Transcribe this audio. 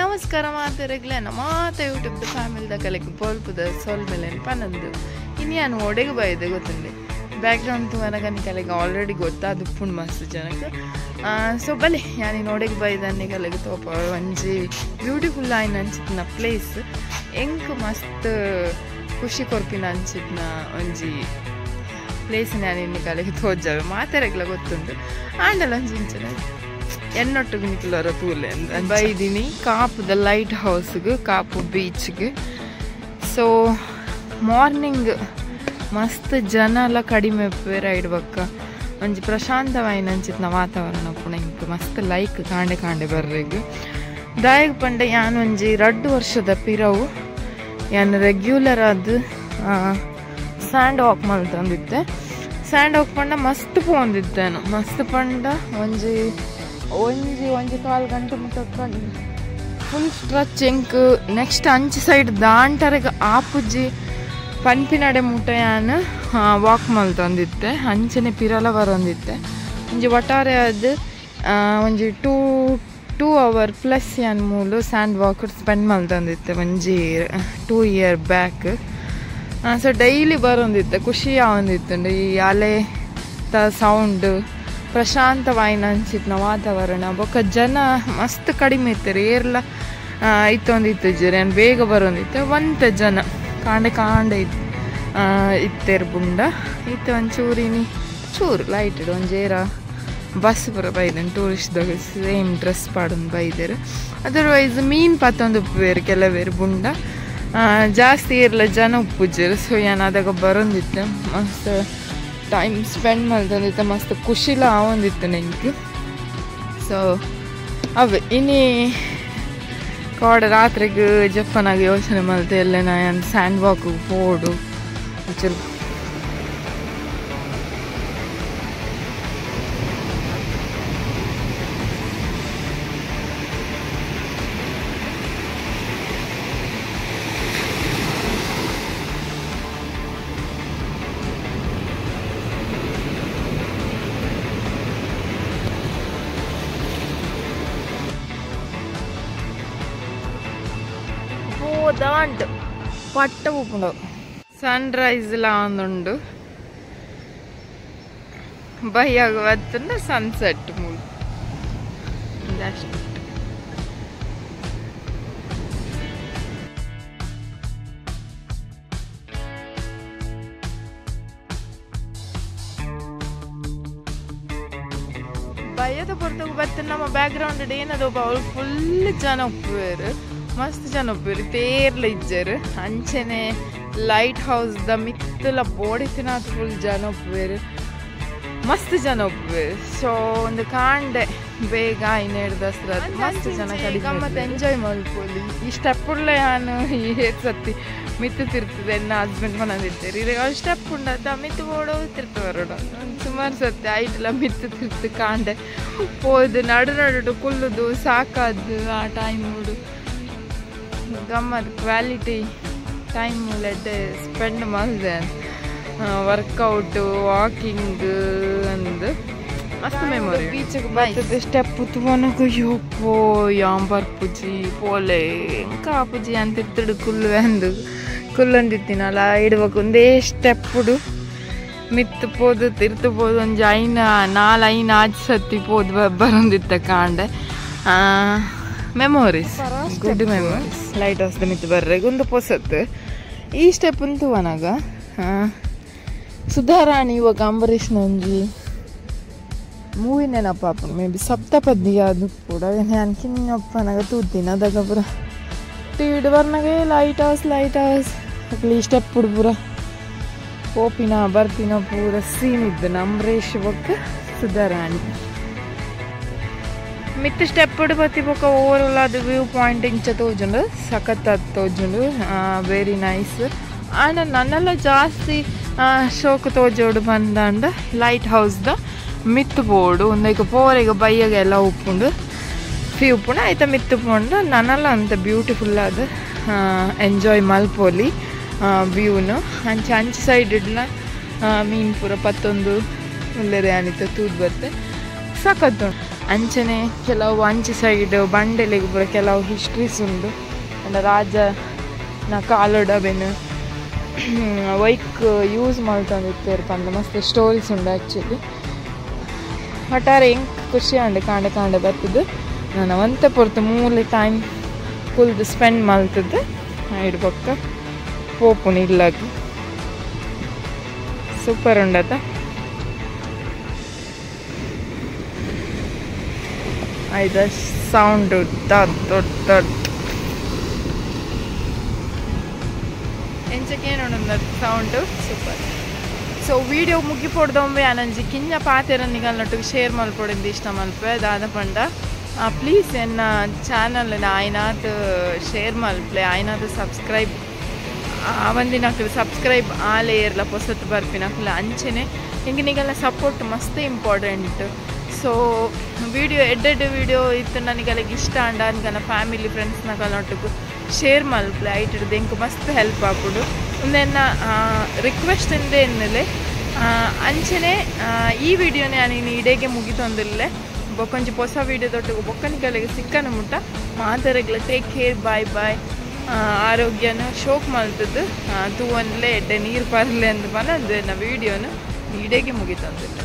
ನಮಸ್ಕಾರ ಮಾತೆರೆಗ್ಲೆ ಮಾತೆ ಯೂಟ್ಯೂಬ್ ಫ್ಯಾಮಿಲಿದ ಕಲೆಗೆ ಪೋಲ್ಪುದ ಸೋಲ್ ಮೇಲೆ ಪನ್ನೊಂದು ಇನ್ನು ನಾನು ಒಡೆಗೆ ಬೈದೆ ಗೊತ್ತಂದೆ ಬ್ಯಾಕ್ಗ್ರೌಂಡ್ ನನಗೆ ಕಲೆಗೆ ಆಲ್ರೆಡಿ ಗೊತ್ತಾದ ಉಪ್ಪುಂಡು ಮಸ್ತ್ ಜನಕ್ಕೆ ಸೊ ಬಲೆ ನಾನು ಒಡೆಗೆ ಬೈದನ್ನೇ ಕಲೆಗೆ ತೋಪ ಒಂಜಿ ಬ್ಯೂಟಿಫುಲ್ ಆಯ್ನ ಅಂಚಿತ್ನ ಪ್ಲೇಸ್ ಎಂಕ್ ಮಸ್ತ್ ಖುಷಿ ಕೊರ್ಪಿನ ಅಂಚಿತ್ನ ಒಂಜಿ ಪ್ಲೇಸ್ ನಾನು ಇನ್ನು ಕಲೆಗೆ ತೋಜಾವೆ ಮಾತೆರೆಗ್ಲ ಗೊತ್ತುಂಟು ಆಂಡಲ ಒಂಜಿಂಚನೆ ಎನ್ನೊಟ್ಟಿಗೆ ನಿಕ್ಲರ ತೂಲೆ ಬೈದಿನಿ ಕಾಪುದ ಲೈಟ್ ಹೌಸ್ಗೆ ಕಾಪು ಬೀಚ್ಗೆ ಸೊ ಮಾರ್ನಿಂಗ್ ಮಸ್ತ್ ಜನ ಎಲ್ಲ ಕಡಿಮೆ ರೈಡ್ ಬಕ್ಕ ಒಂಜಿ ಪ್ರಶಾಂತವಾಯಿನ ಅಂಚಿತ್ನ ವಾತಾವರಣ ಪುಣ ಇಂಕ್ ಮಸ್ತ್ ಲೈಕ್ ಕಾಂಡೆ ಬರ್ರೆಗ್ ದಾಯಗ್ ಪಂಡ ಯಾನ್ ಒಂಜಿ 2 ವರ್ಷದ ಪಿರವು ಯಾನ್ ರೆಗ್ಯುಲರ್ ಆದ್ ಸ್ಯಾಂಡ್ ವಾಕ್ ಮಲ್ತಂದಿದ್ದೆ ಸ್ಯಾಂಡ್ ವಾಕ್ ಪಂಡ ಮಸ್ತ್ ಪೋಂದಿದ್ದೇನು ಮಸ್ತ್ ಪಂಡ ಒಂಜಿ 1.25 ಗಂಟೆ ಮುಟ್ಟಕ್ಕ ಫುಲ್ ಸ್ಟ್ರೆಚ್ ಎಂಕ್ ನೆಕ್ಸ್ಟ್ ಅಂಚಿ ಸೈಡ್ ದಾಂಟರೆಗೆ ಆಪುಜಿ ಪನ್ಪಿನಡೆ ಮುಟ್ಟ ಯಾನ್ ವಾಕ್ ಮಲ್ತಂದಿತ್ತೆ ಅಂಚನೆ ಪಿರಲ ಬರೊಂದಿತ್ತೆ ಒಂಜಿ ಒಟ್ಟಾರೆ ಅದು ಒಂಜಿ 2 hour ಪ್ಲಸ್ ಯಾನ್ ಮೂಲು ಸ್ಯಾಂಡ್ ವಾಕ್ ಸ್ಪೆಂಡ್ ಮಲ್ತಂದಿತ್ತೆ ಒಂಜಿ 2 year ಬ್ಯಾಕ್ ಸೊ ಡೈಲಿ ಬರೊಂದಿತ್ತೆ ಖುಷಿ ಆವಂದಿತ್ತುಂಡು ಈ ಅಲೆ ಸೌಂಡ್ ಪ್ರಶಾಂತವಾಯಿನ ಅಂಚಿತ್ನ ವಾತಾವರಣ ಬೊಕ್ಕ ಜನ ಮಸ್ತ್ ಕಡಿಮೆ ಇರ್ತಾರೆ ಏರ್ಲ ಇತ್ತೊಂದಿತ್ತು ಜರೇನು ಬೇಗ ಬರೋಂದಿತ್ತು ಒಂತ ಜನ ಕಾಂಡೆ ಇತ್ತೇರು ಬುಂಡ ಇತ್ತು ಒಂಚೂರಿನಿ ಚೂರು ಲೈಟ್ ಒಂಜೇರ ಬಸ್ ಪೂರ ಬೈದೇನು ಟೂರಿಸ್ಟ್ದಾಗ ಸೇಮ್ ಡ್ರೆಸ್ ಪಾಡೊಂದು ಬೈದೇರು ಅದರ್ವೈಸ್ ಮೀನು ಪತ್ತೊಂದು ಉಪ್ಪುವೇರು ಕೆಲವೇರು ಬುಂಡ ಜಾಸ್ತಿ ಇರಲ್ಲ ಜನ ಉಪ್ಪುಜೇರು ಸೊ ಏನು ಅದಾಗ ಬರೋಂದಿತ್ತು ಮಸ್ತ್ ಟೈಮ್ ಸ್ಪೆಂಡ್ ಮಾಡ್ತಂದಿತ್ತು ಮಸ್ತ್ ಖುಷಿಲ ಆವೊಂದಿತ್ತು ನನಗೆ ಸೊ ಅವೇ ಇನ್ನಿ ಕಾಡ ರಾತ್ರಿಗೆ ಜಪ್ಪನಾಗಿ ಯೋಚನೆ ಮಾಡ್ತೆ ಎಲ್ಲ ನಾನು ಸ್ಯಾಂಡ್ ವಾಕ್ ಪೋಡು ಒಂಚೂರು ದಾಂಟ್ ಪಟ್ಟ ಉಪ್ಪುಂಡು ಸನ್ ರೈಸ್ ಎಲ್ಲ ಆಂದುಂಡು ಬೈಯಾಗ ಬತ್ತಂಡ ಸನ್ಸೆಟ್ ಮೂಲು ಬೈಯದ ಪೊರ್ತಗ ಬತ್ತ ನಮ್ಮ ಬ್ಯಾಕ್ ಗ್ರೌಂಡ್ ಏನದು ಅವ್ರು ಫುಲ್ ಜನ ಉಪ್ಪುವೇರು ಮಸ್ತ್ ಜನ ಒಬ್ಬರು ತೇರ್ಲ ಇಜ್ಜರು ಅಂಚನೆ ಲೈಟ್ ಹೌಸ್ದ ಮಿತ್ತಲ ಬೋಡಿತಿನ ಫುಲ್ ಜನ ಒಬ್ಬರು ಮಸ್ತ್ ಜನ ಒಬ್ಬರು ಸೊ ಒಂದು ಕಾಂಡೆ ಬೇಗ ಇನ್ನೆರಡು ಮಸ್ತ್ ಜನ ಕಡಿಮೆ ಮತ್ತೆ ಎಂಜಾಯ್ ಮಾಡ್ಕೊಳ್ಳಿ ಈ ಸ್ಟೆಪ್ಪುಳ್ಳ ನಾನು ಸತಿ ಮಿತ್ತು ತಿರ್ತದೆ ನನ್ನ ಹಸ್ಬೆಂಡ್ ಮನದಿರ್ತಾರೆ ಈಗ ಸ್ಟೆಪ್ ಉಂಡದ ಮಿತ್ತು ಓಡೋದು ತಿರ್ತು ಬರೋಡು ಸುಮಾರು ಸತಿ ಐಟೆಲ್ಲ ಮಿತ್ತು ತಿರ್ತು ಕಾಂಡೆ ಹೋದು ನಡು ಕುಲ್ಲುದು ಸಾಕಾದ್ದು ಆ ಟೈಮ್ ಮೂಡು ಗಮ್ಮತ್ ಕ್ವಾಲಿಟಿ ಟೈಮ್ ಲೆಡ್ ಸ್ಪೆಂಡ್ ಮಾಡಿದೆ ವರ್ಕೌಟು ವಾಕಿಂಗ್ ಅಂದು ಮಸ್ತ್ ಮೆಮೊರಿ ಬೀಚಿಗೆ ಬರ್ತದೆ ಸ್ಟೆಪ್ ತುವನಗ ಯೋಪೋ ಯಾಂಬರ್ಪುಜಿ ಪೋಲೆ ಕಾಪುಜಿ ಅಂತ ಇತ್ತಡು ಕುಲ್ವೆ ಅಂದು ಕುಲ್ಲೊಂದಿತ್ತಿನಲ್ಲ ಇಡ್ಬೇಕು ಒಂದೇ ಸ್ಟೆಪ್ಪುಡು ಮಿತ್ತು ಪೋದು ತಿರ್ತು ಪೋದು ಒಂಜಿ 4 ಆಚೆ ಸತ್ತಿ ಪೋದು ಬರೊಂದಿತ್ತ ಕಾಂಡೆ ಮೆಮೊರೀಸ್ ಗುಡ್ ಮೆಮೊರೀಸ್ ಲೈಟ್ ಹೌಸ್ದ ಮಿತ್ತು ಬರ್ರೆ ಒಂದು ಪೊಸತ್ತು ಈ ಸ್ಟೆಪ್ ಅಂತೂ ಅನಾಗ ಸುಧಾರಾಣಿ ಇವಾಗ ಅಂಬರೀಷ್ನ ಒಂಜಿ ಮೂವಿ ನೆನಪಾಪ ಮೇ ಬಿ ಸಪ್ತಪದಿ ಅದು ಕೂಡ ನಾನು ಕಿನ್ನಪ್ಪನಾಗ ತೂತೀನಿ ಅದಾಗ ಪೂರ ಟಿವಿಡ್ ಬರ್ನಾಗೆ ಲೈಟ್ ಹೌಸ್ ಈ ಸ್ಟೆಪ್ ಪೂರ ಓಪಿನ ಬರ್ತಿನ ಪೂರ ಸೀನ್ ಇದ್ದು ಅಂಬರೀಷ್ ಬೊಕ್ಕ ಸುಧಾರಾಣಿ ಮಿತ್ ಸ್ಟೆಪ್ ಬತ್ತಿ ಬೊಕ್ಕ ಓವರಾಲ್ ಅದು ವ್ಯೂ ಪಾಯಿಂಟ್ ಇಂಚ ತೋಜುಂಡು ಸಖತ್ ತೋಜುಂಡು ವೆರಿ ನೈಸ್ ಆಂಡ್ ನನ್ನೆಲ್ಲ ಜಾಸ್ತಿ ಶೋಕ್ ತೋಜೋಡು ಬಂದಂಡ ಲೈಟ್ ಹೌಸ್ದ ಮಿತ್ತು ಬೋರ್ಡು ಒಂದೈಕ ಪೋರೆಗ ಬೈಯಗೆಲ್ಲ ಉಪ್ಪುಂಡು ಫೀ ಉಪ್ಪುಂಡು ಆಯ್ತ ಮಿತ್ತು ಪೋಂಡು ನನ್ನೆಲ್ಲ ಅಂತ ಬ್ಯೂಟಿಫುಲ್ ಆದ ಎಂಜಾಯ್ ಮಲ್ಪೋಲಿ ವ್ಯೂನು ಅಂಚೆ ಸೈಡ್ ಇಡ್ಲ ಮೀನು ಪೂರ ಪತ್ತೊಂದು ಒಳ್ಳೆದೇ ಅನಿತ ತೂದ್ ಬತ್ತೆ ಸಖತ್ತು ಅಂಚನೆ ಕೆಲವು ಅಂಚೆ ಸೈಡ್ ಬಂಡೆಲೆಗೆ ಬರೋ ಕೆಲವು ಹಿಸ್ಟ್ರೀಸ್ ಉಂಡು ಅಂಡ ರಾಜನ ಕಾಲೊಡಬೆನು ವೈಕ್ ಯೂಸ್ ಮಾಡ್ಕೊಂಡಿರ್ತಾರೆ ಪಂಡ ಮಸ್ತ್ ಸ್ಟೋರೀಸ್ ಉಂಡು ಆ್ಯಕ್ಚುಲಿ ಒಟ್ಟಾರೆ ಹೆಂಗೆ ಖುಷಿ ಅಂಡೆ ಕಾಂಡ ಬರ್ತದೆ ನಾನು ಅವಂತ ಪೊರ್ತು ಮೂಲೆ ಟೈಮ್ ಕುಲ್ದು ಸ್ಪೆಂಡ್ ಮಾಡ್ತದೆ ಇಡ್ಬೇಕ ಪೋಪುನ ಇಲ್ಲಾಗ ಸೂಪರ್ ಉಂಡತ ಆಯ್ತು ಸೌಂಡು ದೊಡ್ಡ ಎಂಚಕ್ಕೇನು ಸೌಂಡು ಸೂಪರ್ ಸೊ ವಿಡಿಯೋ ಮುಗಿಪೊಡ್ದೊಂಬೆ ಅನಂಜಿ ಕಿಂಜ ಪಾತೆರನ್ನಿಗಲ್ನೊಟ್ಟಿಗೆ ಶೇರ್ ಮಲ್ಪೊಡಿಂದು ಇಷ್ಟ ಮಲ್ಪೆ ದಾದ ಪಂಡ ಪ್ಲೀಸ್ ಎನ್ನ ಚಾನಲ್ ಆಯ್ನಾತ್ ಶೇರ್ ಮಲ್ಪಲೆ ಆಯ್ನಾತ್ ಸಬ್ಸ್ಕ್ರೈಬ್ ಅವಂದಿನಕ್ಲು ಸಬ್ಸ್ಕ್ರೈಬ್ ಆಲೆ ಇರಲ ಪೊಸತ್ತು ಬರ್ಪಿನಕ್ಲು ಅಂಚೆನೆ ಹಿಂಗೆ ನಿಗೆಲ್ಲ ಸಪೋರ್ಟ್ ಮಸ್ತ್ ಇಂಪಾರ್ಟೆಂಟ್ ಸೊ ವಿಡಿಯೋ ಎಡ್ಡೆಡ್ ವಿಡಿಯೋ ಇತ್ತು ನನಗೆಲ್ಲ ಇಷ್ಟ ಅಂಡ ನನ್ನ ಫ್ಯಾಮಿಲಿ ಫ್ರೆಂಡ್ಸ್ನಗಲ್ನೊಟ್ಟಿಗೆ ಶೇರ್ ಮಲ್ಪಲೆ ಐಟಿಡ್ದು ಹೆಂಗೆ ಮಸ್ತ್ ಹೆಲ್ಪ್ ಆಪುಡು ಒಂದೆನ್ನ ರಿಕ್ವೆಸ್ಟ್ ಇಂದೇ ಎನ್ನಲೆ ಅಂಚನೆ ಈ ವಿಡಿಯೋನೇ ನಾನು ಇಡೆಗೆ ಮುಗಿತೊಂದಿಲ್ಲೇ ಬೊಕ್ಕೊಂಜಿ ಹೊಸ ವಿಡಿಯೋದೊಟ್ಟಿಗೆ ಬೊಕ್ಕನಿಗೆಲ್ಲ ಸಿಕ್ಕನ ಮುಟ್ಟ ಮಾತಾರೆಗ್ಲ ಟೇಕ್ ಕೇರ್ ಬಾಯ್ ಆರೋಗ್ಯನ ಶೋಕ್ ಮಲ್ತದ್ದು ತೂವನ್ಲೆ ಎಡ್ಡೆ ನೀರು ಪರ್ಲೆ ಅಂತ ಬಂದು ನನ್ನ ವಿಡಿಯೋನ ಇಡೆಗೆ ಮುಗಿತೊಂದಿಲ್ಲ.